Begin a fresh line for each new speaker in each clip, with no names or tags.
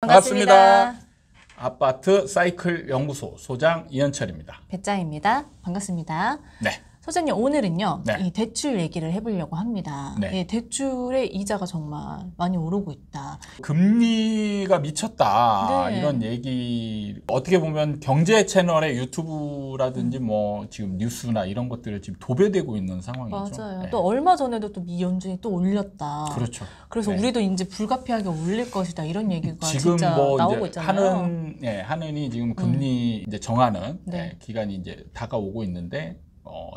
반갑습니다. 아파트 사이클 연구소 소장 이현철입니다.
배짱입니다. 반갑습니다.
네.
소장님, 오늘은요,
네.
이 대출 얘기를 해보려고 합니다.
네.
예, 대출의 이자가 정말 많이 오르고 있다.
금리가 미쳤다.
네.
이런 얘기 어떻게 보면 경제 채널의 유튜브라든지 뭐 지금 뉴스나 이런 것들을 지금 도배되고 있는 상황이죠.
맞아요.
네.
또 얼마 전에도 또 미 연준이 또 올렸다.
그렇죠.
그래서
네.
우리도 이제 불가피하게 올릴 것이다. 이런 얘기가
지금
진짜
뭐
나오고
이제
있잖아요.
하는이 지금 금리 이제 정하는
네.
기간이 이제 다가오고 있는데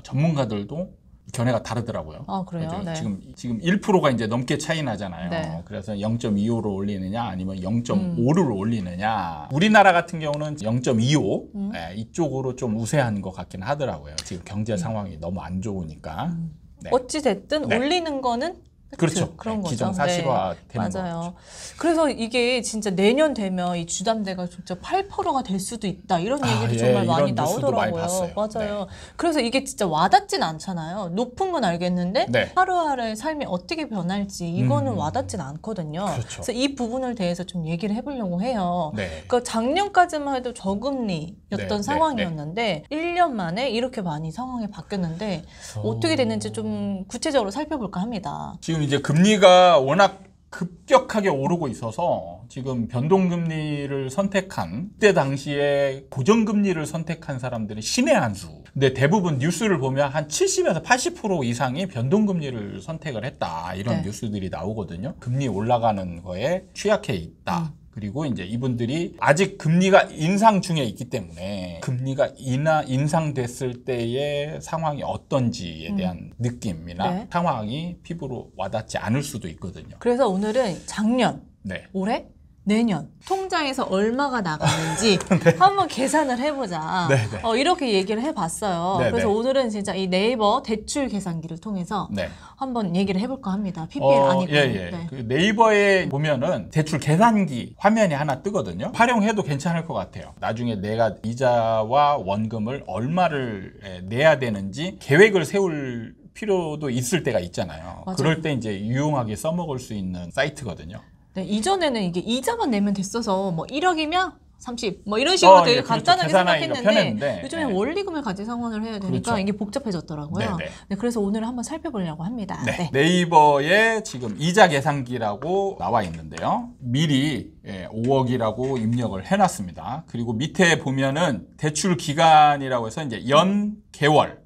전문가들도 견해가 다르더라고요.
아, 그래요?
그죠?
네.
지금 1%가 이제 넘게 차이 나잖아요.
네.
그래서 0.25로 올리느냐 아니면 0.5를 올리느냐. 우리나라 같은 경우는 0.25 이쪽으로 좀 우세한 것 같긴 하더라고요. 지금 경제 상황이 너무 안 좋으니까. 네.
어찌 됐든
네.
올리는 거는
그렇죠.
그런 거죠.
기정사실화 되는
맞아요.
거죠.
그래서 이게 진짜 내년 되면 이 주담대가 진짜 8%가 될 수도 있다. 이런 얘기도 정말 많이
이런 뉴스도 많이
나오더라고요.
봤어요.
맞아요. 그래서 이게 진짜 와닿진 않잖아요. 높은 건 알겠는데
네.
하루하루의 삶이 어떻게 변할지 이거는 와닿진 않거든요.
그렇죠.
그래서 이 부분을 대해서 좀 얘기를 해보려고 해요.
네.
그러니까 작년까지만 해도 저금리였던
네,
상황이었는데 1년 만에 이렇게 많이 상황이 바뀌었는데 어떻게 됐는지 좀 구체적으로 살펴볼까 합니다.
지금 이제 금리가 워낙 급격하게 오르고 있어서 지금 변동금리를 선택한 그때 당시에 고정금리를 선택한 사람들이 신의 한 수. 근데 대부분 뉴스를 보면 한 70에서 80% 이상이 변동금리를 선택을 했다. 이런
네.
뉴스들이 나오거든요. 금리 올라가는 거에 취약해 있다. 그리고 이제 이분들이 아직 금리가 인상 중에 있기 때문에 금리가 인상됐을 때의 상황이 어떤지에 대한 느낌이나
네.
상황이 피부로 와닿지 않을 수도 있거든요.
그래서 오늘은 작년,
네.
올해, 내년 통장에서 얼마가 나가는지 한번 계산을 해보자.
네, 네.
이렇게 얘기를 해봤어요.
네,
그래서
네.
오늘은 진짜 이 네이버 대출 계산기를 통해서
네.
한번 얘기를 해볼까 합니다. PPL 아니고.
예.
네.
그 네이버에 보면은 대출 계산기 화면이 하나 뜨거든요. 활용해도 괜찮을 것 같아요. 나중에 내가 이자와 원금을 얼마를 내야 되는지 계획을 세울 필요도 있을 때가 있잖아요.
맞아요.
그럴 때 이제 유용하게 써먹을 수 있는 사이트거든요.
네, 이전에는 이게 이자만 내면 됐어서 뭐 1억이면 30, 뭐 이런 식으로 되게
예, 그렇죠.
간단하게
계산하기가
생각했는데
편했는데,
요즘에
네.
원리금을 가지 상환을 해야 되니까
그렇죠.
이게 복잡해졌더라고요.
네, 네.
네, 그래서 오늘 한번 살펴보려고 합니다.
네.
네.
네이버에 지금 이자 계산기라고 나와 있는데요. 미리 5억이라고 입력을 해놨습니다. 그리고 밑에 보면은 대출 기간이라고 해서 이제 연, 개월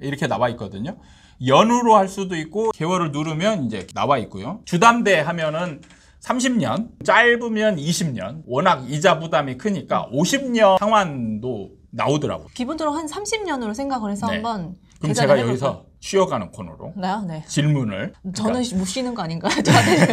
이렇게 나와 있거든요. 연으로 할 수도 있고 개월을 누르면 이제 나와 있고요. 주담대 하면은 30년, 짧으면 20년. 워낙 이자 부담이 크니까 50년 상환도 나오더라고요.
기본적으로 한 30년으로 생각을 해서
네.
한번
그럼
계산을
제가
해볼까요?
여기서 쉬어가는 코너로
네.
질문을
저는 못 쉬는 거 아닌가요? 저한테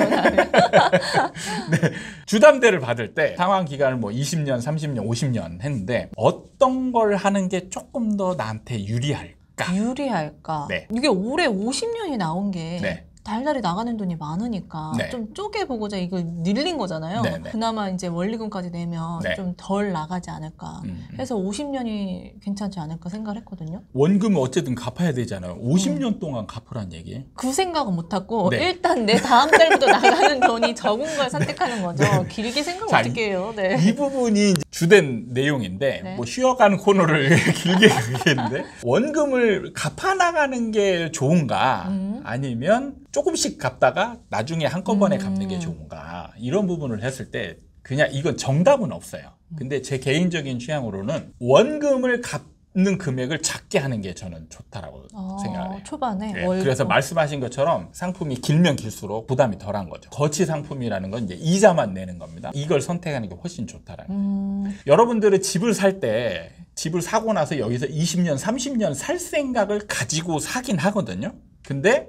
네, 주담대를 받을 때 상환 기간을 뭐 20년, 30년, 50년 했는데 어떤 걸 하는 게 조금 더 나한테 유리할까?
유리할까?
네.
이게 올해 50년이 나온 게
네.
달달이 나가는 돈이 많으니까
네.
좀 쪼개보고자 이걸 늘린 거잖아요.
네, 네.
그나마 이제 원리금까지 내면
네.
좀 덜 나가지 않을까 해서 50년이 괜찮지 않을까 생각을 했거든요.
원금을 어쨌든 갚아야 되잖아요. 50년 동안 갚으란 얘기예요.
그 생각은 못하고
네.
일단 내 다음 달부터 나가는 돈이 적은 걸 선택하는 거죠. 길게 생각
자,
어떻게 해요? 네.
이 부분이 이제 주된 내용인데
네.
뭐 쉬어가는 코너를 길게 가겠는데 원금을 갚아 나가는 게 좋은가 아니면 조금씩 갚다가 나중에 한꺼번에 갚는 게 좋은가 이런 부분을 했을 때 그냥 이건 정답은 없어요. 근데 제 개인적인 취향으로는 원금을 갚는 금액을 작게 하는 게 저는 좋다라고 생각을 해요.
초반에
네, 그래서 말씀하신 것처럼 상품이 길면 길수록 부담이 덜한 거죠. 거치 상품이라는 건 이제 이자만 내는 겁니다. 이걸 선택하는 게 훨씬 좋다라는 여러분들은 집을 살 때 집을 사고 나서 여기서 20년, 30년 살 생각을 가지고 사긴 하거든요. 근데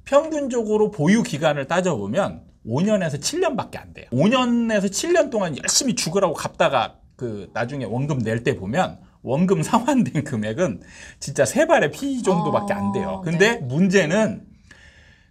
평균적으로 보유 기간을 따져보면 5년에서 7년밖에 안 돼요. 5년에서 7년 동안 열심히 죽으라고 갚다가 그 나중에 원금 낼 때 보면 원금 상환된 금액은 진짜 세 발의 피 정도밖에 안 돼요. 근데
네.
문제는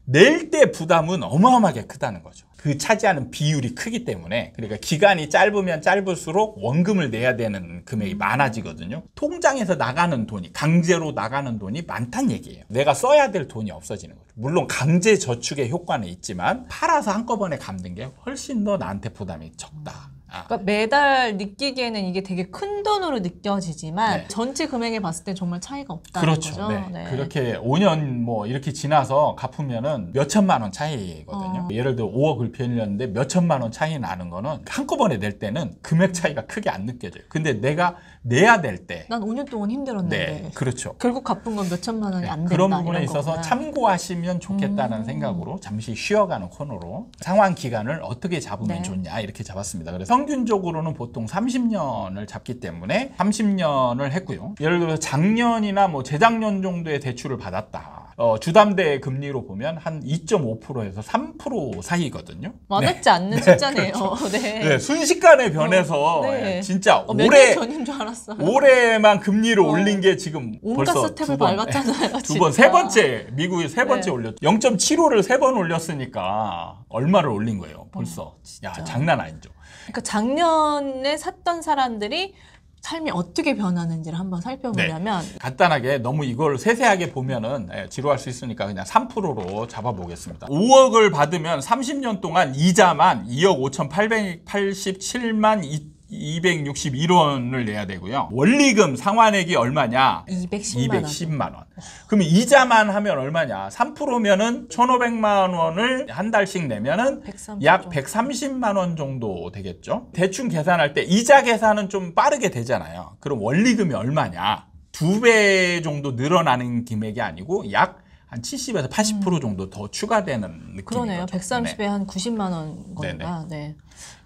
낼 때 부담은 어마어마하게 크다는 거죠. 그 차지하는 비율이 크기 때문에 그러니까 기간이 짧으면 짧을수록 원금을 내야 되는 금액이 많아지거든요. 통장에서 나가는 돈이 강제로 나가는 돈이 많다는 얘기예요. 내가 써야 될 돈이 없어지는 거죠. 물론 강제 저축의 효과는 있지만 팔아서 한꺼번에 갚는 게 훨씬 더 나한테 부담이 적다.
그러니까 매달 느끼기에는 이게 되게 큰 돈으로 느껴지지만
네.
전체 금액에 봤을 때 정말 차이가 없다는
그렇죠.
거죠.
네.
네.
그렇게 5년 뭐 이렇게 지나서 갚으면은 몇 천만 원 차이거든요. 예를 들어 5억을 빌렸는데 몇 천만 원 차이 나는 거는 한꺼번에 낼 때는 금액 차이가 크게 안 느껴져요. 근데 내가 내야 될 때
난 5년 동안 힘들었는데
네, 그렇죠.
결국 갚은 건 몇 천만 원이 안 된다.
그런 부분에
이런
있어서
거구나.
참고하시면 좋겠다는 생각으로 잠시 쉬어가는 코너로 상환 기간을 어떻게 잡으면
네.
좋냐 이렇게 잡았습니다. 그래서 평균적으로는 보통 30년을 잡기 때문에 30년을 했고요. 예를 들어서 작년이나 뭐 재작년 정도의 대출을 받았다. 주담대 금리로 보면 한 2.5%에서 3% 사이거든요.
와닿지 않는 숫자네요. 네.
네, 순식간에 변해서
네.
진짜
몇 년
올해
전인 줄 알았어요.
올해만 금리를 올린 게 지금
온갖
벌써
스텝을 밟았잖아요.
두 번,
진짜.
세 번째 미국이 세 번째
네.
올렸죠. 0.75를 세 번 올렸으니까 얼마를 올린 거예요? 벌써.
진짜.
야, 장난 아니죠.
그러니까 작년에 샀던 사람들이 삶이 어떻게 변하는지를 한번 살펴보려면
간단하게 너무 이걸 세세하게 보면은 지루할 수 있으니까 그냥 3%로 잡아보겠습니다. 5억을 받으면 30년 동안 이자만 2억 5,887만 261원을 내야 되고요. 원리금 상환액이 얼마냐?
210만 원.
그러면 이자만 하면 얼마냐? 3%면은 1,500만 원을 한 달씩 내면은
130
약
정도.
130만 원 정도 되겠죠? 대충 계산할 때 이자 계산은 좀 빠르게 되잖아요. 그럼 원리금이 얼마냐? 2배 정도 늘어나는 금액이 아니고 약 한 70에서 80% 정도 더 추가되는 느낌인
그러네요.
거죠.
130에
네.
한 90만 원 건가. 네.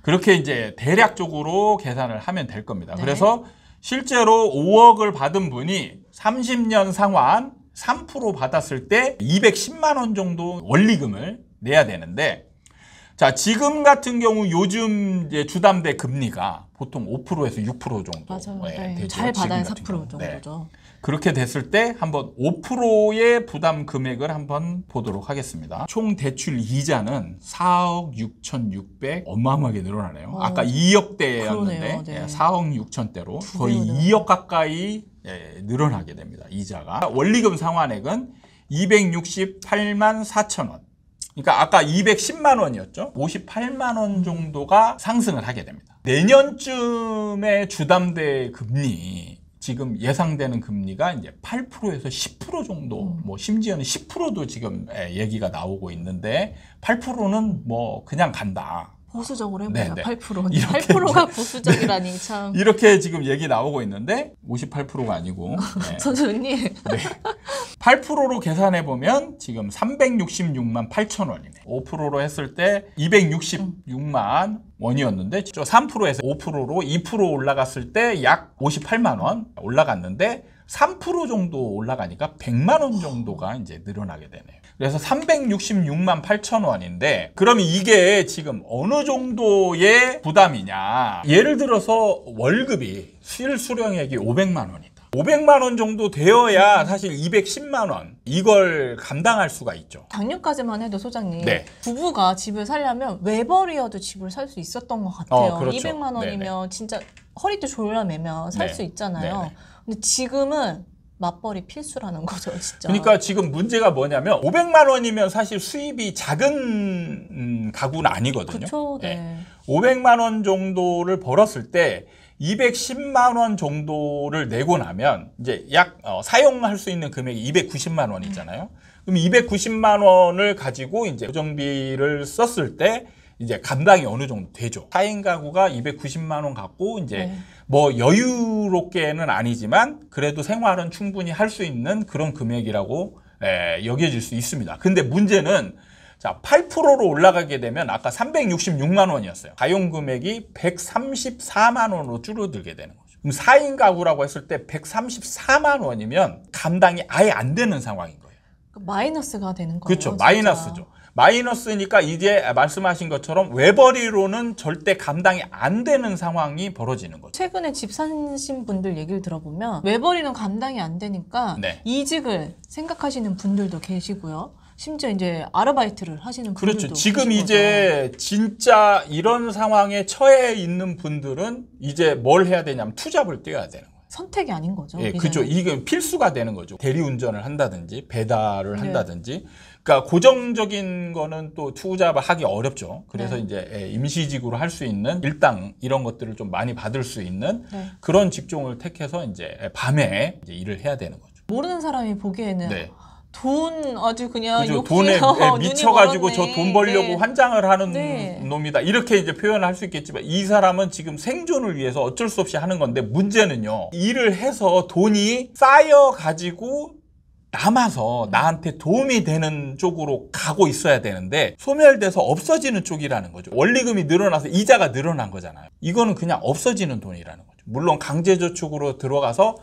그렇게 이제 대략적으로 계산을 하면 될 겁니다.
네.
그래서 실제로 5억을 받은 분이 30년 상환 3% 받았을 때 210만 원 정도 원리금을 내야 되는데 자, 지금 같은 경우 요즘 이제 주담대 금리가 보통 5%에서 6% 정도
맞아요.
네, 되죠.
잘 받아야
지금 같은
4%
경우.
정도죠.
네. 그렇게 됐을 때 한번 5%의 부담 금액을 한번 보도록 하겠습니다. 총 대출 이자는 4억 6,600 어마어마하게 늘어나네요. 아까 2억대였는데
그러네요. 네.
4억 6천대로
두
거의
배로
2억 가까이 늘어나게 됩니다. 이자가. 원리금 상환액은 268만 4천 원. 그러니까 아까 210만 원이었죠. 58만 원 정도가 상승을 하게 됩니다. 내년쯤에 주담대 금리 지금 예상되는 금리가 이제 8%에서 10% 정도, 뭐 심지어는 10%도 지금 얘기가 나오고 있는데 8%는 뭐 그냥 간다.
보수적으로 해보자.
네, 네.
8%.
이렇게
8%가 보수적이라니 참.
이렇게 지금 얘기 나오고 있는데 58%가 아니고 네.
선생님.
네. 8%로 계산해 보면 지금 366만 8천 원이네. 5%로 했을 때 266만 원이었는데 저 3%에서 5%로 2% 올라갔을 때 약 58만 원 올라갔는데 3% 정도 올라가니까 100만 원 정도가 이제 늘어나게 되네요. 그래서 366만 8천 원인데 그러면 이게 지금 어느 정도의 부담이냐? 예를 들어서 월급이 실수령액이 500만 원이다. 500만 원 정도 되어야 사실 210만 원 이걸 감당할 수가 있죠.
작년까지만 해도 소장님
네.
부부가 집을 살려면 외벌이어도 집을 살 수 있었던 것 같아요.
그렇죠.
200만 원이면 진짜 허리도 졸라매면 살
네.
수 있잖아요.
네네.
근데 지금은 맞벌이 필수라는 거죠, 진짜.
그러니까 지금 문제가 뭐냐면 500만 원이면 사실 수입이 작은 가구는 아니거든요.
그렇죠. 네.
500만 원 정도를 벌었을 때 210만 원 정도를 내고 나면 이제 약 사용할 수 있는 금액이 290만 원이잖아요. 그럼 290만 원을 가지고 이제 고정비를 썼을 때 이제 감당이 어느 정도 되죠. 4인 가구가 290만 원 갖고 이제
네.
뭐 여유롭게는 아니지만 그래도 생활은 충분히 할 수 있는 그런 금액이라고 여겨질 수 있습니다. 근데 문제는 자, 8%로 올라가게 되면 아까 366만 원이었어요. 가용 금액이 134만 원으로 줄어들게 되는 거죠. 그럼 4인 가구라고 했을 때 134만 원이면 감당이 아예 안 되는 상황인 거예요.
마이너스가 되는 거예요.
그렇죠.
진짜.
마이너스죠. 마이너스니까 이제 말씀하신 것처럼 외벌이로는 절대 감당이 안 되는 상황이 벌어지는 거죠.
최근에 집 사신 분들 얘기를 들어보면 외벌이는 감당이 안 되니까
네.
이직을 생각하시는 분들도 계시고요. 심지어 이제 아르바이트를 하시는 분들도
그렇죠. 지금
계신
이제 진짜 이런 상황에 처해 있는 분들은 이제 뭘 해야 되냐면 투잡을 뛰어야 되는 거예요.
선택이 아닌 거죠.
예,
이제는.
그죠. 이게 필수가 되는 거죠. 대리운전을 한다든지 배달을
네.
한다든지. 그러니까 고정적인 거는 또 투잡을 하기 어렵죠. 그래서
네.
이제 임시직으로 할 수 있는 일당 이런 것들을 좀 많이 받을 수 있는
네.
그런 직종을 택해서 이제 밤에 이제 일을 해야 되는 거죠.
모르는 사람이 보기에는
네.
돈 아주 그냥
그죠.
욕심이
돈에
눈이
미쳐가지고
멀었네.
저 돈 벌려고
네.
환장을 하는
네.
놈이다. 이렇게 이제 표현을 할 수 있겠지만 이 사람은 지금 생존을 위해서 어쩔 수 없이 하는 건데 문제는요. 일을 해서 돈이 쌓여가지고 남아서 나한테 도움이 되는 쪽으로 가고 있어야 되는데 소멸돼서 없어지는 쪽이라는 거죠. 원리금이 늘어나서 이자가 늘어난 거잖아요. 이거는 그냥 없어지는 돈이라는 거죠. 물론 강제저축으로 들어가서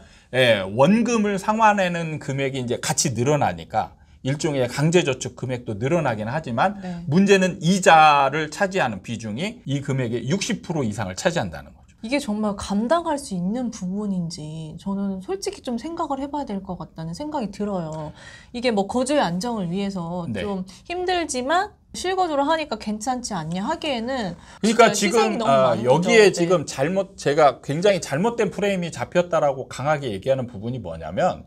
원금을 상환하는 금액이 이제 같이 늘어나니까 일종의 강제저축 금액도 늘어나긴 하지만
네.
문제는 이자를 차지하는 비중이 이 금액의 60% 이상을 차지한다는 거죠.
이게 정말 감당할 수 있는 부분인지 저는 솔직히 좀 생각을 해봐야 될 것 같다는 생각이 들어요. 이게 뭐 거주의 안정을 위해서
네.
좀 힘들지만 실거주를 하니까 괜찮지 않냐 하기에는
그러니까
진짜 희생이
지금
너무 많은
여기에
거죠. 네.
지금 제가 굉장히 잘못된 프레임이 잡혔다라고 강하게 얘기하는 부분이 뭐냐면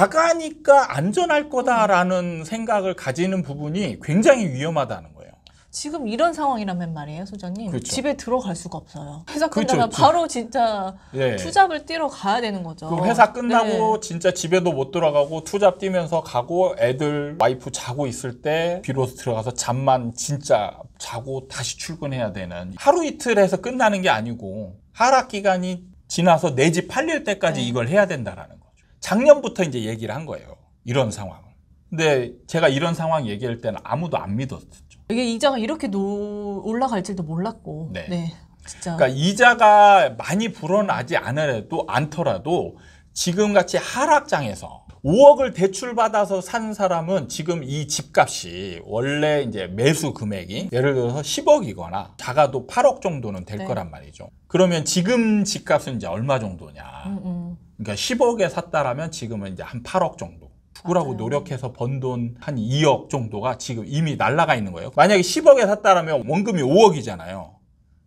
자가니까 안전할 거다라는 생각을 가지는 부분이 굉장히 위험하다는 거예요.
지금 이런 상황이라면 말이에요, 소장님.
그렇죠.
집에 들어갈 수가 없어요. 회사
그렇죠.
끝나면 바로 진짜
예.
투잡을 뛰러 가야 되는 거죠.
그 회사 끝나고
네.
진짜 집에도 못 들어가고 투잡 뛰면서 가고 애들 와이프 자고 있을 때 비로소 들어가서 잠만 진짜 자고 다시 출근해야 되는 하루 이틀 해서 끝나는 게 아니고 하락 기간이 지나서 내 집 팔릴 때까지
네.
이걸 해야 된다라는 거죠. 작년부터 이제 얘기를 한 거예요. 이런 상황을. 근데 제가 이런 상황 얘기할 때는 아무도 안 믿었죠.
이게 이자가 이렇게 올라갈 줄도 몰랐고.
네.
네. 진짜.
그러니까 이자가 많이 불어나지 않더라도 지금같이 하락장에서 5억을 대출받아서 산 사람은 지금 이 집값이 원래 이제 매수 금액이 예를 들어서 10억이거나 작아도 8억 정도는 될
네.
거란 말이죠. 그러면 지금 집값은 이제 얼마 정도냐. 그러니까 10억에 샀다라면 지금은 이제 한 8억 정도. 죽으라고
맞아요.
노력해서 번 돈 한 2억 정도가 지금 이미 날아가 있는 거예요. 만약에 10억에 샀다라면 원금이 5억이잖아요.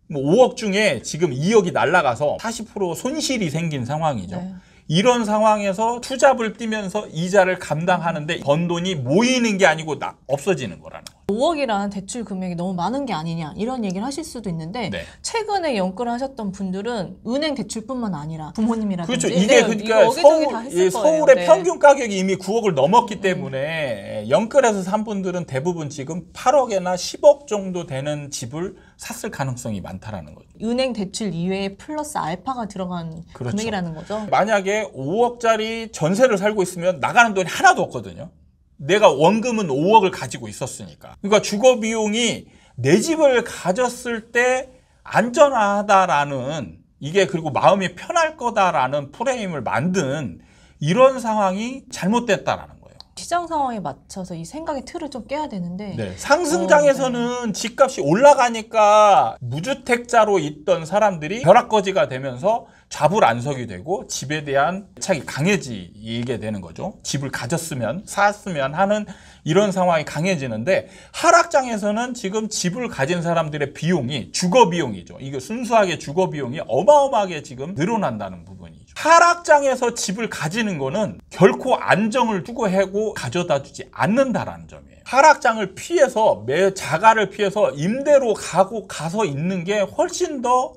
뭐 5억 중에 지금 2억이 날아가서 40% 손실이 생긴 상황이죠.
네.
이런 상황에서 투잡을 뛰면서 이자를 감당하는데 번 돈이 모이는 게 아니고 없어지는 거라는 거예요.
5억이라는 대출 금액이 너무 많은 게 아니냐 이런 얘기를 하실 수도 있는데
네.
최근에 연끌을 하셨던 분들은 은행 대출뿐만 아니라 부모님이라든지
그렇죠. 이게
네,
그러니까
이거 여기저기 다 했을 거예요.
서울의
네.
평균 가격이 이미 9억을 넘었기 때문에 연끌해서 산 분들은 대부분 지금 8억에나 10억 정도 되는 집을 샀을 가능성이 많다라는 거죠.
은행 대출 이외에 플러스 알파가 들어간
그렇죠.
금액이라는 거죠.
만약에 5억짜리 전세를 살고 있으면 나가는 돈이 하나도 없거든요. 내가 원금은 5억을 가지고 있었으니까. 그러니까 주거 비용이 내 집을 가졌을 때 안전하다라는 이게 그리고 마음이 편할 거다라는 프레임을 만든 이런 상황이 잘못됐다라는 거예요.
시장 상황에 맞춰서 이 생각의 틀을 좀 깨야 되는데
네, 상승장에서는 집값이 올라가니까 무주택자로 있던 사람들이 벼락거지가 되면서 좌불안석이 되고 집에 대한 애착이 강해지게 되는 거죠. 집을 가졌으면 샀으면 하는 이런 상황이 강해지는데 하락장에서는 지금 집을 가진 사람들의 비용이 주거 비용이죠. 이게 순수하게 주거 비용이 어마어마하게 지금 늘어난다는 부분이죠. 하락장에서 집을 가지는 거는 결코 안정을 추구하고 가져다 주지 않는다라는 점이에요. 하락장을 피해서 자가를 피해서 임대로 가서 있는 게 훨씬 더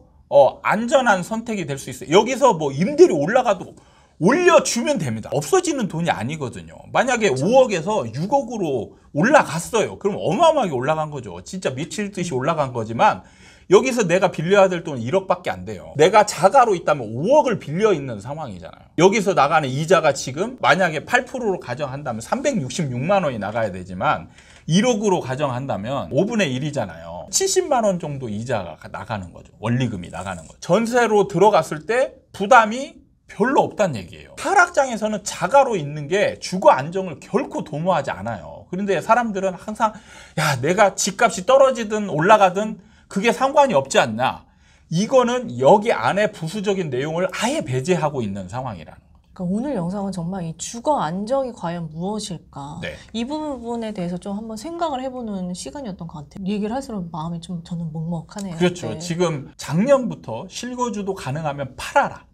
안전한 선택이 될 수 있어요. 여기서 뭐 임대료 올라가도 올려주면 됩니다. 없어지는 돈이 아니거든요. 만약에 5억에서 6억으로 올라갔어요. 그럼 어마어마하게 올라간 거죠. 진짜 미칠 듯이 올라간 거지만 여기서 내가 빌려야 될 돈은 1억밖에 안 돼요. 내가 자가로 있다면 5억을 빌려 있는 상황이잖아요. 여기서 나가는 이자가 지금 만약에 8%로 가정한다면 366만 원이 나가야 되지만 1억으로 가정한다면 5분의 1이잖아요. 70만 원 정도 이자가 나가는 거죠. 원리금이 나가는 거죠. 전세로 들어갔을 때 부담이 별로 없다는 얘기예요. 하락장에서는 자가로 있는 게 주거 안정을 결코 도모하지 않아요. 그런데 사람들은 항상 야, 내가 집값이 떨어지든 올라가든 그게 상관이 없지 않나. 이거는 여기 안에 부수적인 내용을 아예 배제하고 있는 상황이라는 거예요.
그러니까 오늘 영상은 정말 이 주거 안정이 과연 무엇일까?
네.
이 부분에 대해서 좀 한번 생각을 해보는 시간이었던 것 같아요. 얘기를 할수록 마음이 좀 저는 먹먹하네요.
그렇죠.
네.
지금 작년부터 실거주도 가능하면 팔아라.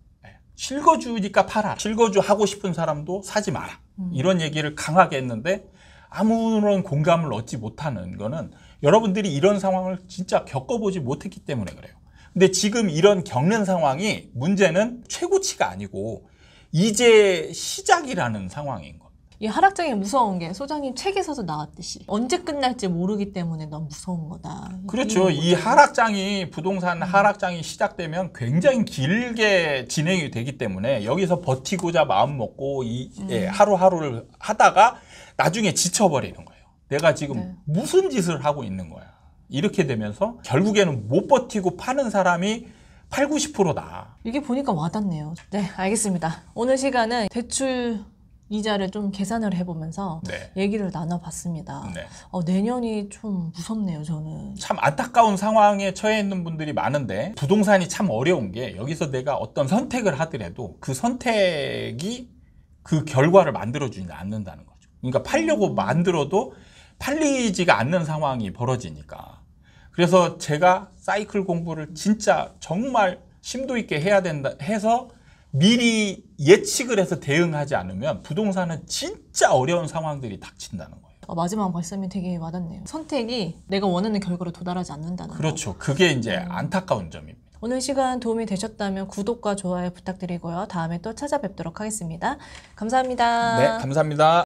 실거주니까 팔아라. 실거주 하고 싶은 사람도 사지 마라. 이런 얘기를 강하게 했는데 아무런 공감을 얻지 못하는 거는 여러분들이 이런 상황을 진짜 겪어보지 못했기 때문에 그래요. 근데 지금 이런 겪는 상황이 문제는 최고치가 아니고 이제 시작이라는 상황인 겁니다.
이 하락장이 무서운 게 소장님 책에서도 나왔듯이 언제 끝날지 모르기 때문에 너무 무서운 거다.
그렇죠. 이 하락장이 부동산 하락장이 시작되면 굉장히 길게 진행이 되기 때문에 여기서 버티고자 마음 먹고 하루하루를 하다가 나중에 지쳐버리는 거예요. 내가 지금
네.
무슨 짓을 하고 있는 거야. 이렇게 되면서 결국에는 못 버티고 파는 사람이 8, 90%다.
이게 보니까 와닿네요. 네, 알겠습니다. 오늘 시간은 대출 이자를 좀 계산을 해보면서
네.
얘기를 나눠봤습니다.
네.
내년이 좀 무섭네요, 저는.
참 안타까운 상황에 처해 있는 분들이 많은데 부동산이 참 어려운 게 여기서 내가 어떤 선택을 하더라도 그 선택이 그 결과를 만들어주지 않는다는 거죠. 그러니까 팔려고 만들어도 팔리지가 않는 상황이 벌어지니까. 그래서 제가 사이클 공부를 진짜 정말 심도 있게 해야 된다 해서 미리 예측을 해서 대응하지 않으면 부동산은 진짜 어려운 상황들이 닥친다는 거예요.
마지막 말씀이 되게 와닿네요. 선택이 내가 원하는 결과로 도달하지 않는다는 거.
그렇죠. 그게 이제 안타까운 점입니다.
오늘 시간 도움이 되셨다면 구독과 좋아요 부탁드리고요. 다음에 또 찾아뵙도록 하겠습니다. 감사합니다.
네, 감사합니다.